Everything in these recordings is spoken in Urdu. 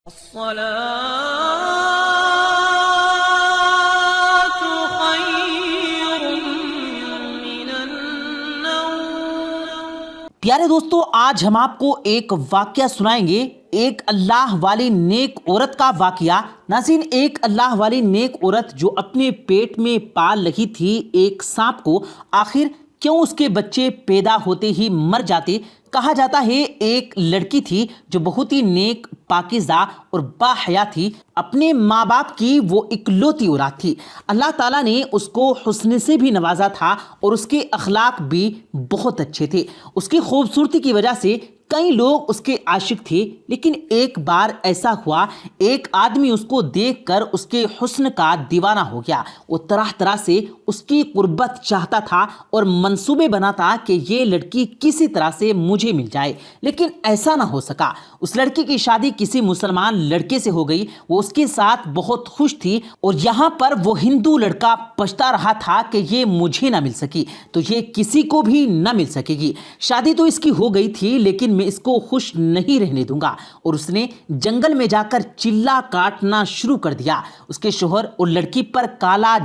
الصلاة خير من النوم۔ پیارے دوستو، آج ہم آپ کو ایک واقعہ سنائیں گے، ایک اللہ والی نیک عورت کا واقعہ۔ ناظرین، ایک اللہ والی نیک عورت جو اپنے پیٹ میں پال رہی تھی ایک سانپ کو، آخر کیوں اس کے بچے پیدا ہوتے ہی مر جاتے؟ کہا جاتا ہے ایک لڑکی تھی جو بہت ہی نیک، پاکیزہ اور باحیا تھی۔ اپنے ماں باپ کی وہ اکلوتی اولاد تھی۔ اللہ تعالیٰ نے اس کو حسن سے بھی نوازا تھا اور اس کے اخلاق بھی بہت اچھے تھے۔ اس کی خوبصورتی کی وجہ سے کئی لوگ اس کے عاشق تھے، لیکن ایک بار ایسا ہوا، ایک آدمی اس کو دیکھ کر اس کے حسن کا دیوانہ ہو گیا۔ وہ طرح طرح سے اس کی قربت چاہتا تھا اور منصوبے بناتا کہ یہ لڑکی کسی طرح سے مجھے مل جائے، لیکن ایسا نہ ہو سکا۔ اس لڑکی کی شادی کسی مسلمان لڑکے سے ہو گئی۔ وہ اس کے ساتھ بہت خوش تھی اور یہاں پر وہ ہندو لڑکا پچھتا رہا تھا کہ یہ مجھے نہ مل سکی تو یہ کسی کو بھی نہ مل سکے گی۔ شادی تو اس کی ہو گئی تھی، لیکن میں اس کو خوش نہیں رہنے دوں گا، اور اس نے جنگل میں جا کر چلا کاٹنا شروع کر دیا۔ اس کے شوہر اور لڑکی پر کالا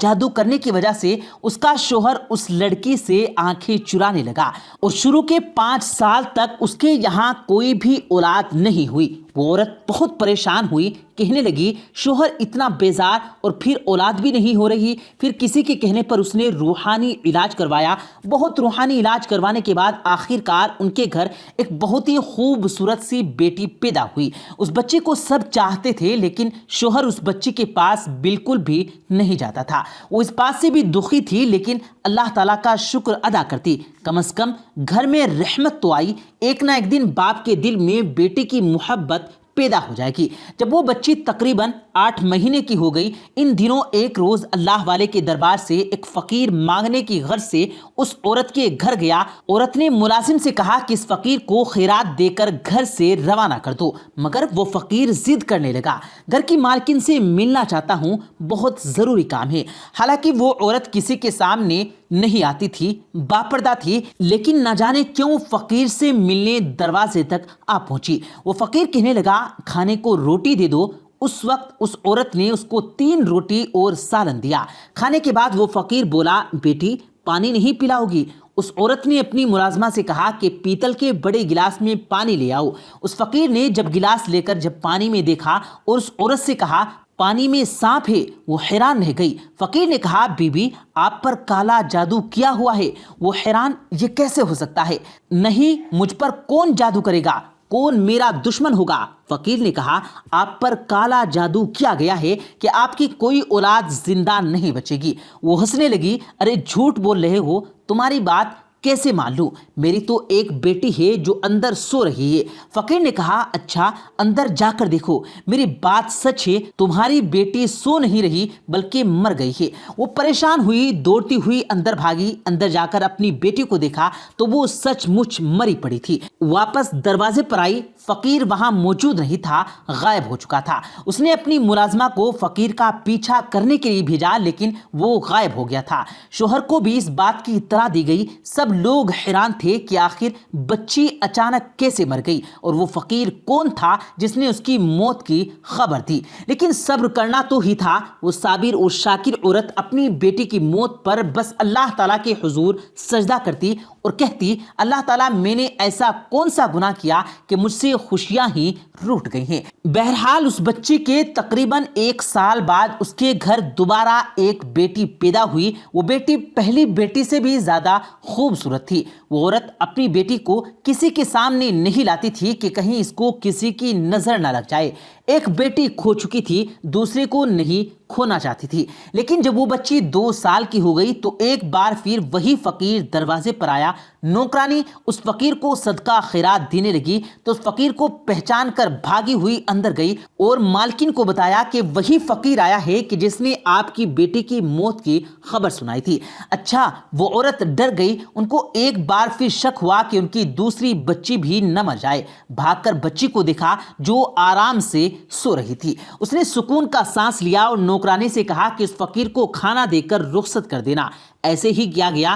جادو کرنے کی وجہ سے اس کا شوہر اس لڑکی سے آنکھیں چرانے لگا، اور شروع کے 5 سال تک اس کے یہاں کوئی بھی اولاد نہیں ہوئی۔ وہ عورت بہت پریشان ہوئی، کہنے لگی شوہر اتنا بیزار اور پھر اولاد بھی نہیں ہو رہی۔ پھر کسی کے کہنے پر اس نے روحانی علاج کروایا۔ بہت روحانی علاج کروانے کے بعد آخرکار ان کے گھر ایک بہت ہی خوبصورت سی بیٹی پیدا ہوئی۔ اس بچے کو سب چاہتے تھے، لیکن شوہر اس بچے کے پاس بالکل بھی نہیں جاتا تھا۔ وہ اس بات سے بھی دکھی تھی، لیکن اللہ تعالیٰ کا شکر ادا کرتی، کم از کم گھر میں رحمت تو آئی۔ ایک نہ ایک دن باپ کے دل میں بیٹے کی محبت پیدا ہو جائے گی۔ جب وہ بچی تقریباً 8 مہینے کی ہو گئی، ان دنوں ایک روز اللہ والے کے دربار سے ایک فقیر مانگنے کی غرض سے اس عورت کے گھر گیا۔ عورت نے ملازم سے کہا کہ اس فقیر کو خیرات دے کر گھر سے روانہ کر دو، مگر وہ فقیر ضد کرنے لگا۔ گھر کی مالکن سے ملنا چاہتا ہوں، بہت ضروری کام ہے۔ حالانکہ وہ عورت کسی کے سامنے نہیں آتی تھی، باپردہ تھی، لیکن نہ جانے کیوں فقیر سے ملنے دروازے تک آ پہنچی۔ وہ فقیر کہنے لگا کھانے کو روٹی دے دو۔ اس وقت اس عورت نے اس کو 3 روٹی اور سالن دیا۔ کھانے کے بعد وہ فقیر بولا بیٹی پانی نہیں پلاؤ گی؟ اس عورت نے اپنی ملازمہ سے کہا کہ پیتل کے بڑے گلاس میں پانی لے آؤ۔ اس فقیر نے جب گلاس لے کر جب پانی میں دیکھا اور اس عورت سے کہا پانی میں سانپ ہے، وہ حیران رہ گئی۔ فقیر نے کہا بی بی آپ پر کالا جادو کیا ہوا ہے؟ وہ حیران، یہ کیسے ہو سکتا ہے؟ نہیں، مجھ پر کون جادو کرے گا؟ کون میرا دشمن ہوگا؟ فقیر نے کہا آپ پر کالا جادو کیا گیا ہے کہ آپ کی کوئی اولاد زندہ نہیں بچے گی۔ وہ ہنسنے لگی، ارے جھوٹ بول رہے ہو، تمہاری بات کیسے مان لوں؟ میری تو ایک بیٹی ہے جو اندر سو رہی ہے۔ فقیر نے کہا اچھا، اندر جا کر دیکھو، میری بات سچ ہے، تمہاری بیٹی سو نہیں رہی بلکہ مر گئی ہے۔ وہ پریشان ہوئی، دوڑتی ہوئی اندر بھاگی۔ اندر جا کر اپنی بیٹی کو دیکھا تو وہ سچ مچ مری پڑی تھی۔ واپس دروازے پر آئی، فقیر وہاں موجود نہیں تھا، غائب ہو چکا تھا۔ اس نے اپنی ملازمہ کو فقیر کا پیچھا کرنے کے لیے بھیجا، لیکن وہ غائب ہو گیا تھا۔ شوہر کو بھی اس بات کی اطلاع دی گئی۔ سب لوگ حیران تھے کہ آخر بچی اچانک کیسے مر گئی اور وہ فقیر کون تھا جس نے اس کی موت کی خبر دی۔ لیکن صبر کرنا تو ہی تھا۔ وہ صابر اور شاکر عورت اپنی بیٹی کی موت پر بس اللہ تعالیٰ کے حضور سجدہ کرتی اور کہتی اللہ تعالیٰ میں نے ایسا کون سا گناہ کیا کہ مجھ سے خوشیاں ہی روٹ گئی ہیں۔ بہرحال اس بچے کے تقریباً 1 سال بعد اس کے گھر دوبارہ ایک بیٹی پیدا ہوئی۔ وہ بیٹی پہلی بیٹی سے بھی زیادہ خوبصورت تھی۔ وہ عورت اپنی بیٹی کو کسی کے سامنے نہیں لاتی تھی کہ کہیں اس کو کسی کی نظر نہ لگ جائے۔ ایک بیٹی کھو چکی تھی، دوسرے کو نہیں کھونا چاہتی تھی۔ لیکن جب وہ بچی 2 سال کی ہو گئی تو ایک بار پھر وہی فقیر دروازے پر آیا۔ نوکرانی اس فقیر کو صدقہ خیرات دینے لگی تو اس فقیر کو پہچان کر بھاگی ہوئی اندر گئی اور مالکن کو بتایا کہ وہی فقیر آیا ہے کہ جس نے آپ کی بیٹی کی موت کی خبر سنائی تھی۔ اچھا، وہ عورت ڈر گئی۔ ان کو ایک بار پھر شک ہوا کہ ان کی دوسری بچی بھی نہ مر جائے۔ بھاگ کر بچی کو دیکھا جو آرام سے سو رہی تھی۔ اس نے سکون کا سانس لیا اور نوکرانی سے کہا کہ اس فقیر کو کھانا دے کر رخصت کر دینا۔ ایسے ہی کیا گیا۔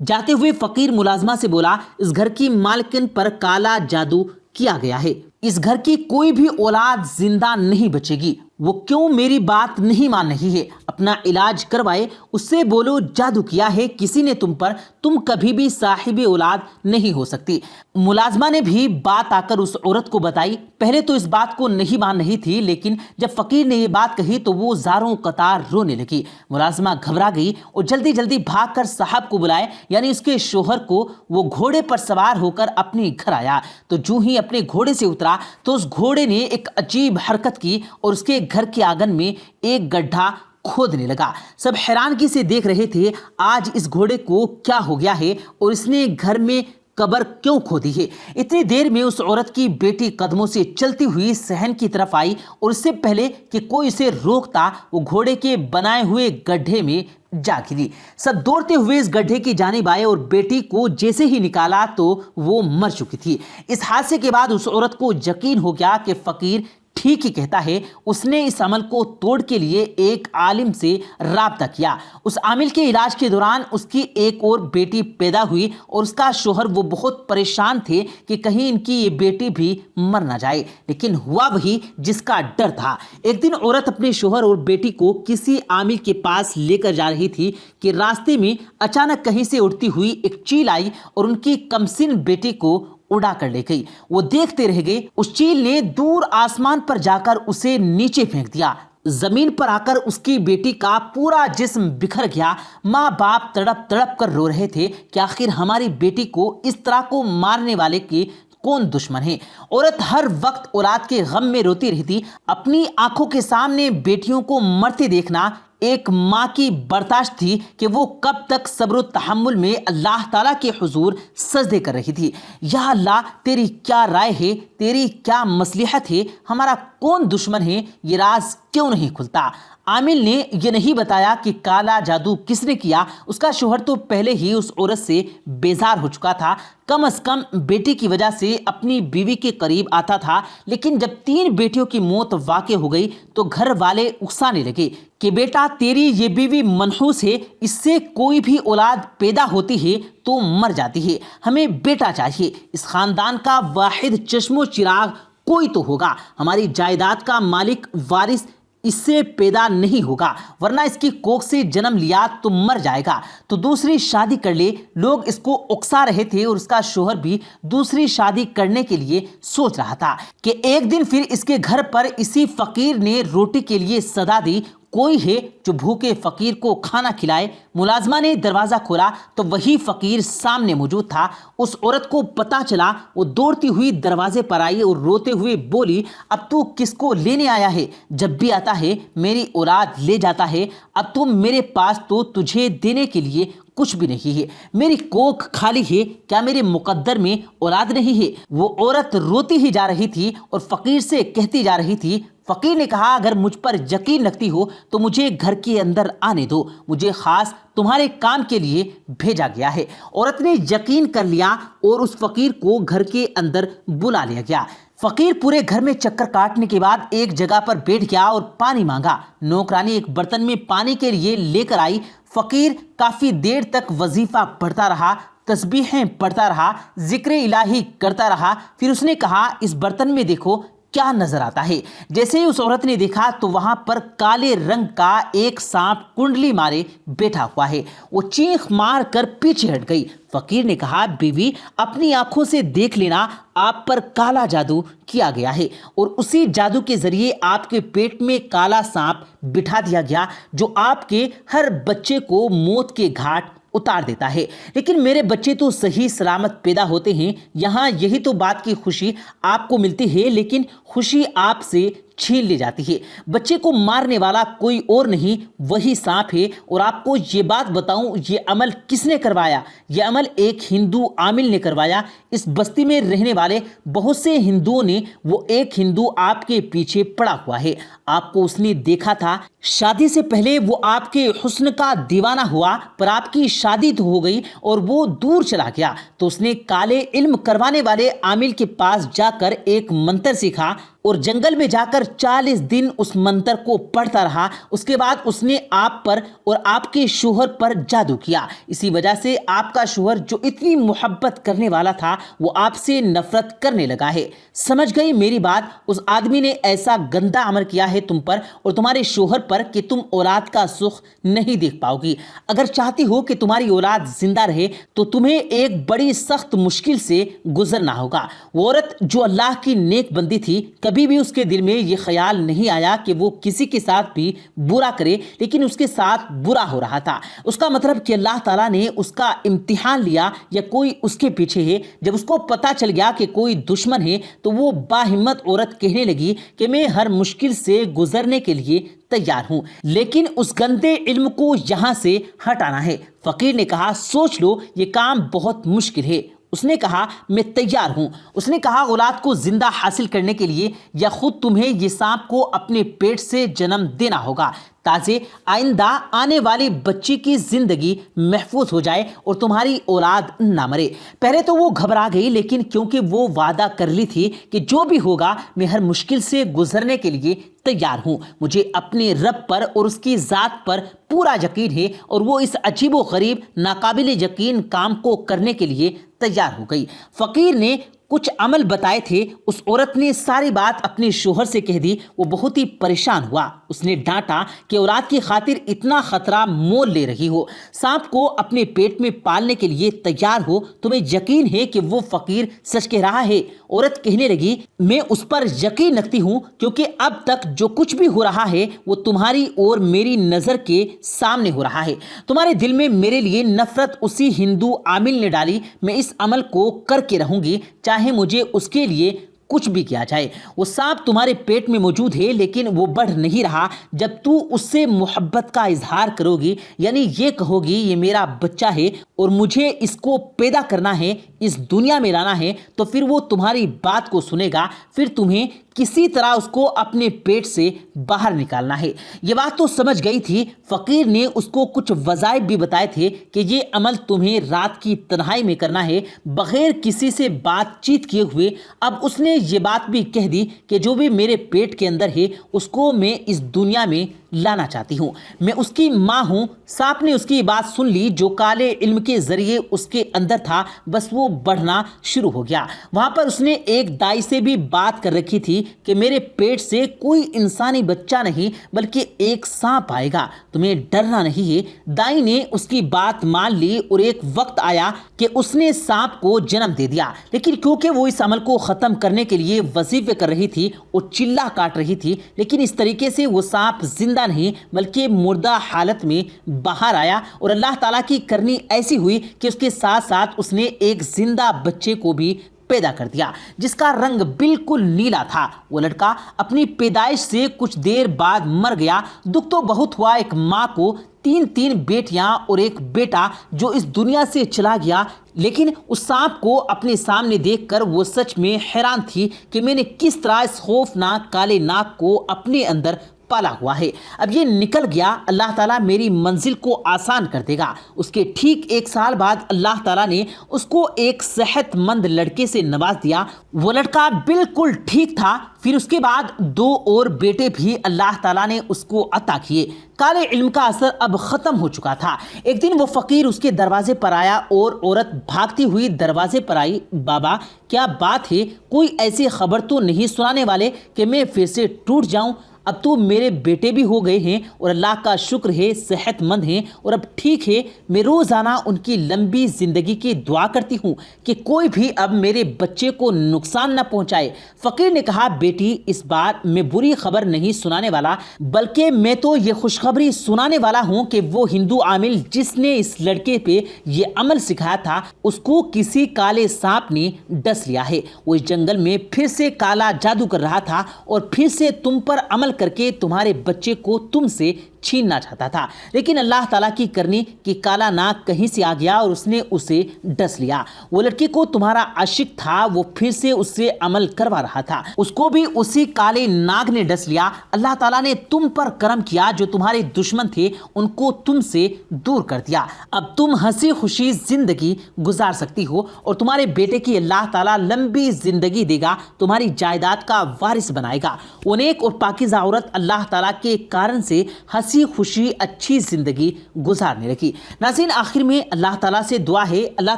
جاتے ہوئے فقیر ملازمہ سے بولا اس گھر کی مالکن پر کالا جادو کیا گیا ہے، اس گھر کی کوئی بھی اولاد زندہ نہیں بچے گی۔ وہ کیوں میری بات نہیں مان رہی ہے؟ اپنا علاج کروائے، اس سے بولو جادو کیا ہے کسی نے تم پر، تم کبھی بھی صاحب اولاد نہیں ہو سکتی۔ ملازمہ نے بھی بات آ کر اس عورت کو بتائی۔ پہلے تو اس بات کو نہیں مان رہی تھی، لیکن جب فقیر نے یہ بات کہی تو وہ زاروں قطار رونے لگی۔ ملازمہ گھبرا گئی اور جلدی جلدی بھاگ کر صاحب کو بلائے، یعنی اس کے شوہر کو۔ وہ گھوڑے پر سوار ہو کر اپنے گھر آیا تو جو ہی اپنے گھوڑے سے اترا تو اس گھوڑے نے ایک عجیب حرکت کی اور اس کے گھر کے آنگن میں ایک گڈھا کھودنے لگا۔ سب حیرانگی سے دیکھ رہے تھے آج اس گھوڑے کو کیا ہو گیا ہے اور اس نے گھر میں قبر کیوں کھودی ہے۔ اتنی دیر میں اس عورت کی بیٹی قدموں سے چلتی ہوئی صحن کی طرف آئی اور اس سے پہلے کہ کوئی اسے روکتا وہ گھوڑے کے بنائے ہوئے گڈھے میں جا گری۔ سب دوڑتے ہوئے اس گڈھے کی جانب آئے اور بیٹی کو جیسے ہی نکالا تو وہ مر چکی تھی۔ اس حادثے کے بعد اس عورت کو یقین ہو گیا کہ فقیر ٹھیک ہی کہتا ہے۔ اس نے اس عمل کو توڑ کے لیے ایک عالم سے رابطہ کیا۔ اس عامل کے علاج کے دوران اس کی ایک اور بیٹی پیدا ہوئی اور اس کا شوہر وہ بہت پریشان تھے کہ کہیں ان کی یہ بیٹی بھی مر نہ جائے، لیکن ہوا وہی جس کا ڈر تھا۔ ایک دن عورت اپنے شوہر اور بیٹی کو کسی عامل کے پاس لے کر جا رہی تھی کہ راستے میں اچانک کہیں سے اڑتی ہوئی ایک چیل آئی اور ان کی کمسن بیٹی کو اڑا کر لے گئی۔ وہ دیکھتے رہ گئے۔ اس چیل نے دور آسمان پر جا کر اسے نیچے پھینک دیا۔ زمین پر آ کر اس کی بیٹی کا پورا جسم بکھر گیا۔ ماں باپ تڑپ تڑپ کر رو رہے تھے کہ آخر ہماری بیٹی کو اس طرح کو مارنے والے کی کون دشمن ہے۔ عورت ہر وقت اولاد کے غم میں روتی رہتی۔ اپنی آنکھوں کے سامنے بیٹیوں کو مرتے دیکھنا ایک ماں کی برداشت تھی کہ وہ کب تک صبر و تحمل میں اللہ تعالیٰ کے حضور سجدے کر رہی تھی۔ یا اللہ، تیری کیا رائے ہے، تیری کیا مصلحت ہے، ہمارا کون دشمن ہے، یہ راز کیوں نہیں کھلتا؟ عامل نے یہ نہیں بتایا کہ کالا جادو کس نے کیا۔ اس کا شوہر تو پہلے ہی اس عورت سے بیزار ہو چکا تھا، کم از کم بیٹی کی وجہ سے اپنی بیوی کے قریب آتا تھا، لیکن جب 3 بیٹیوں کی موت واقع ہو گئی تو گھر والے اکسانے لگے کہ بیٹا تیری یہ بیوی منحوس ہے، اس سے کوئی بھی اولاد پیدا ہوتی ہے تو مر جاتی ہے، ہمیں بیٹا چاہیے، اس خاندان کا واحد چشم و چراغ کوئی تو ہوگا، ہماری جائیداد کا مالک وارث اس سے پیدا نہیں ہوگا، ورنہ اس کی کوکھ سے جنم لیا تو مر جائے گا، تو دوسری شادی کر لے۔ لوگ اس کو اکسا رہے تھے اور اس کا شوہر بھی دوسری شادی کرنے کے لیے سوچ رہا تھا کہ ایک دن پھر اس کے گھر پر اسی فقیر نے روٹی کے لیے صدا دی، کوئی ہے جو بھوکے فقیر کو کھانا کھلائے۔ ملازمہ نے دروازہ کھولا تو وہی فقیر سامنے موجود تھا۔ اس عورت کو پتہ چلا، وہ دوڑتی ہوئی دروازے پر آئی اور روتے ہوئے بولی، اب تو کس کو لینے آیا ہے؟ جب بھی آتا ہے میری اولاد لے جاتا ہے، اب تو میرے پاس تو تجھے دینے کے لیے کچھ بھی نہیں ہے، میری کوکھ خالی ہے، کیا میرے مقدر میں اولاد نہیں ہے؟ وہ عورت روتی ہی جا رہی تھی اور فقیر سے کہتی جا رہی تھی۔ فقیر نے کہا، اگر مجھ پر یقین رکھتی ہو تو مجھے گھر کے اندر آنے دو، مجھے خاص تمہارے کام کے لیے بھیجا گیا ہے۔ عورت نے یقین کر لیا اور اس فقیر کو گھر کے اندر بلا لیا گیا۔ فقیر پورے گھر میں چکر کاٹنے کے بعد ایک جگہ پر بیٹھ گیا اور پانی مانگا۔ نوکرانی ایک برتن میں پانی کے لیے لے کر آئی۔ فقیر کافی دیر تک وظیفہ پڑھتا رہا، تسبیحیں پڑھتا رہا، ذکر الہی کرتا رہا۔ پھر اس نے کہا، اس برتن میں دیکھو کیا نظر آتا ہے؟ جیسے ہی اس عورت نے دیکھا تو وہاں پر کالے رنگ کا ایک سانپ کنڈلی مارے بیٹھا ہوا ہے۔ وہ چیخ مار کر پیچھے ہٹ گئی۔ فقیر نے کہا، بیوی اپنی آنکھوں سے دیکھ لینا، آپ پر کالا جادو کیا گیا ہے اور اسی جادو کے ذریعے آپ کے پیٹ میں کالا سانپ بٹھا دیا گیا جو آپ کے ہر بچے کو موت کے گھاٹ اتار دیتا ہے، لیکن میرے بچے تو صحیح سلامت پیدا ہوتے ہیں۔ یہاں یہی تو بات کی خوشی آپ کو ملتی ہے، لیکن خوشی آپ سے چھین لی جاتی ہے۔ بچے کو مارنے والا کوئی اور نہیں، وہی سانپ ہے۔ اور آپ کو یہ بات بتاؤں، یہ عمل کس نے کروایا؟ یہ عمل ایک ہندو عامل نے کروایا۔ اس بستی میں رہنے والے بہت سے ہندوؤں نے، وہ ایک ہندو آپ کے پیچھے پڑا ہوا ہے، آپ کو اس نے دیکھا تھا، شادی سے پہلے وہ آپ کے حسن کا دیوانہ ہوا، پر آپ کی شادی تو ہو گئی اور وہ دور چلا گیا، تو اس نے کالے علم کروانے والے عامل کے پاس جا کر ایک منتر سیکھا اور جنگل میں جا کر 40 دن اس منتر کو پڑھتا رہا۔ اس کے بعد اس نے آپ پر اور آپ کے شوہر پر جادو کیا۔ اسی وجہ سے آپ کا شوہر جو اتنی محبت کرنے والا تھا وہ آپ سے نفرت کرنے لگا ہے۔ سمجھ گئی میری بات؟ اس آدمی نے ایسا گندا عمل کیا ہے تم پر اور تمہارے شوہر پر کہ تم اولاد کا سکھ نہیں دیکھ پاؤ گی۔ اگر چاہتی ہو کہ تمہاری اولاد زندہ رہے تو تمہیں ایک بڑی سخت مشکل سے گزرنا ہوگا۔ وہ عورت جو اللہ کی نیک بندی تھی، کبھی بھی اس کے دل میں یہ خیال نہیں آیا کہ وہ کسی کے ساتھ بھی برا کرے، لیکن اس کے ساتھ برا ہو رہا تھا۔ اس کا مطلب کہ اللہ تعالیٰ نے اس کا امتحان لیا یا کوئی اس کے پیچھے ہے۔ جب اس کو پتا چل گیا کہ کوئی دشمن ہے تو وہ باہمت عورت کہنے لگی کہ میں ہر مشکل سے گزرنے کے لیے تیار ہوں، لیکن اس گندے علم کو یہاں سے ہٹانا ہے۔ فقیر نے کہا سوچ لو، یہ کام بہت مشکل ہے۔ اس نے کہا میں تیار ہوں۔ اس نے کہا اولاد کو زندہ حاصل کرنے کے لیے یا خود تمہیں یہ سانپ کو اپنے پیٹ سے جنم دینا ہوگا تاکہ آئندہ آنے والے بچے کی زندگی محفوظ ہو جائے اور تمہاری اولاد نہ مرے۔ پہلے تو وہ گھبرا گئی، لیکن کیونکہ وہ وعدہ کر لی تھی کہ جو بھی ہوگا میں ہر مشکل سے گزرنے کے لیے تیار ہوں، مجھے اپنے رب پر اور اس کی ذات پر پورا یقین ہے، اور وہ اس عجیب و غریب ناقابل یقین کام کو کرنے کے لیے تیار ہو گئی۔ فقیر نے کچھ عمل بتائے تھے۔ اس عورت نے ساری بات اپنے شوہر سے کہہ دی۔ وہ بہت ہی پریشان ہوا۔ اس نے ڈانٹا کہ اولاد کی خاطر اتنا خطرہ مول لے رہی ہو، سانپ کو اپنے پیٹ میں پالنے کے لیے تیار ہو، تمہیں یقین ہے کہ وہ فقیر سچ کہہ رہا ہے؟ عورت کہنے لگی میں اس پر یقین رکھتی ہوں، کیونکہ اب تک جو کچھ بھی ہو رہا ہے وہ تمہاری اور میری نظر کے سامنے ہو رہا ہے۔ تمہارے دل میں میرے لیے نفرت اسی ہندو عامل نے ڈالی۔ میں اس عمل کو کر کے رہوں گی، چاہے مجھے اس کے لیے کچھ بھی کیا جائے۔ وہ سانپ تمہارے پیٹ میں موجود ہے، لیکن وہ بڑھ نہیں رہا۔ جب تو اس سے محبت کا اظہار کرو گی، یعنی یہ کہو گی یہ میرا بچہ ہے اور مجھے اس کو پیدا کرنا ہے، اس دنیا میں لانا ہے، تو پھر وہ تمہاری بات کو سنے گا۔ پھر تمہیں کسی طرح اس کو اپنے پیٹ سے باہر نکالنا ہے۔ یہ بات تو سمجھ گئی تھی۔ فقیر نے اس کو کچھ وظائف بھی بتائے تھے کہ یہ عمل تمہیں رات کی تنہائی میں کرنا ہے، بغیر کسی سے بات چیت کیے ہوئے۔ اب اس نے یہ بات بھی کہہ دی کہ جو بھی میرے پیٹ کے اندر ہے اس کو میں اس دنیا میں لانا چاہتی ہوں، میں اس کی ماں ہوں۔ سانپ نے اس کی بات سن لی جو کالے علم کے ذریعے اس کے اندر تھا، بس وہ بڑھنا شروع ہو گیا۔ وہاں پر اس نے ایک دائی سے بھی بات کر رکھی تھی کہ میرے پیٹ سے کوئی انسانی بچہ نہیں بلکہ ایک سانپ آئے گا، تمہیں ڈرنا نہیں ہے۔ دائی نے اس کی بات مان لی اور ایک وقت آیا کہ اس نے سانپ کو جنم دے دیا، لیکن کیونکہ وہ اس عمل کو ختم کرنے کے لیے وظیفے کر رہی تھی اور چلہ کاٹ رہی تھی، لیکن اس طریقے سے وہ سانپ زندہ نہیں بلکہ مردہ حالت میں باہر آیا، اور اللہ تعالیٰ کی کرنی ایسی ہوئی کہ اس کے ساتھ ساتھ اس نے ایک زندہ بچے کو بھی پیدا کر دیا جس کا رنگ بالکل نیلا تھا۔ وہ لڑکا اپنی پیدائش سے کچھ دیر بعد مر گیا۔ دکھ تو بہت ہوا ایک ماں کو، تین بیٹیاں اور ایک بیٹا جو اس دنیا سے چلا گیا، لیکن اس سانپ کو اپنے سامنے دیکھ کر وہ سچ میں حیران تھی کہ میں نے کس طرح اس خوفناک کالے ناگ کو اپنے اندر پالا ہوا ہے۔ اب یہ نکل گیا، اللہ تعالیٰ میری منزل کو آسان کر دے گا۔ اس کے ٹھیک 1 سال بعد اللہ تعالیٰ نے اس کو ایک صحت مند لڑکے سے نواز دیا۔ وہ لڑکا بالکل ٹھیک تھا۔ پھر اس کے بعد 2 اور بیٹے بھی اللہ تعالیٰ نے اس کو عطا کیے۔ کالے علم کا اثر اب ختم ہو چکا تھا۔ ایک دن وہ فقیر اس کے دروازے پر آیا اور عورت بھاگتی ہوئی دروازے پر آئی۔ بابا کیا بات ہے؟ کوئی ایسی خبر تو نہیں سنانے والے کہ میں پھر سے ٹوٹ جاؤں؟ اب تو میرے بیٹے بھی ہو گئے ہیں اور اللہ کا شکر ہے صحت مند ہیں اور اب ٹھیک ہے۔ میں روزانہ ان کی لمبی زندگی کی دعا کرتی ہوں کہ کوئی بھی اب میرے بچے کو نقصان نہ پہنچائے۔ فقیر نے کہا بیٹی اس بار میں بری خبر نہیں سنانے والا، بلکہ میں تو یہ خوشخبری سنانے والا ہوں کہ وہ ہندو عامل جس نے اس لڑکے پہ یہ عمل سکھایا تھا اس کو کسی کالے سانپ نے ڈس لیا ہے۔ وہ اس جنگل میں پھر سے کالا جادو کر رہا تھا اور پھر سے تم پر عمل کر کے تمہارے بچے کو تم سے چھیننا چاہتا تھا، لیکن اللہ تعالیٰ کی کرنی کہ کالا ناگ کہیں سے آ گیا اور اس نے اسے ڈس لیا۔ وہ لڑکی کو تمہارا عاشق تھا، وہ پھر سے اس سے عمل کروا رہا تھا، اس کو بھی اسی کالے ناگ نے ڈس لیا۔ اللہ تعالیٰ نے تم پر کرم کیا، جو تمہارے دشمن تھے ان کو تم سے دور کر دیا۔ اب تم ہنسی خوشی زندگی گزار سکتی ہو اور تمہارے بیٹے کی اللہ تعالیٰ لمبی زندگی دے گا، تمہاری جائیداد کا وارث بنائے گا۔ وہ نیک اور پاکیزہ عورت اللہ تعالیٰ کے کارن سے ہنسی خوشی اچھی زندگی گزارنے لگی۔ ناظرین، آخر میں اللہ تعالیٰ سے دعا ہے اللہ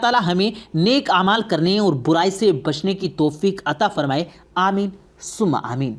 تعالیٰ ہمیں نیک اعمال کرنے اور برائی سے بچنے کی توفیق عطا فرمائے۔ آمین ثم آمین۔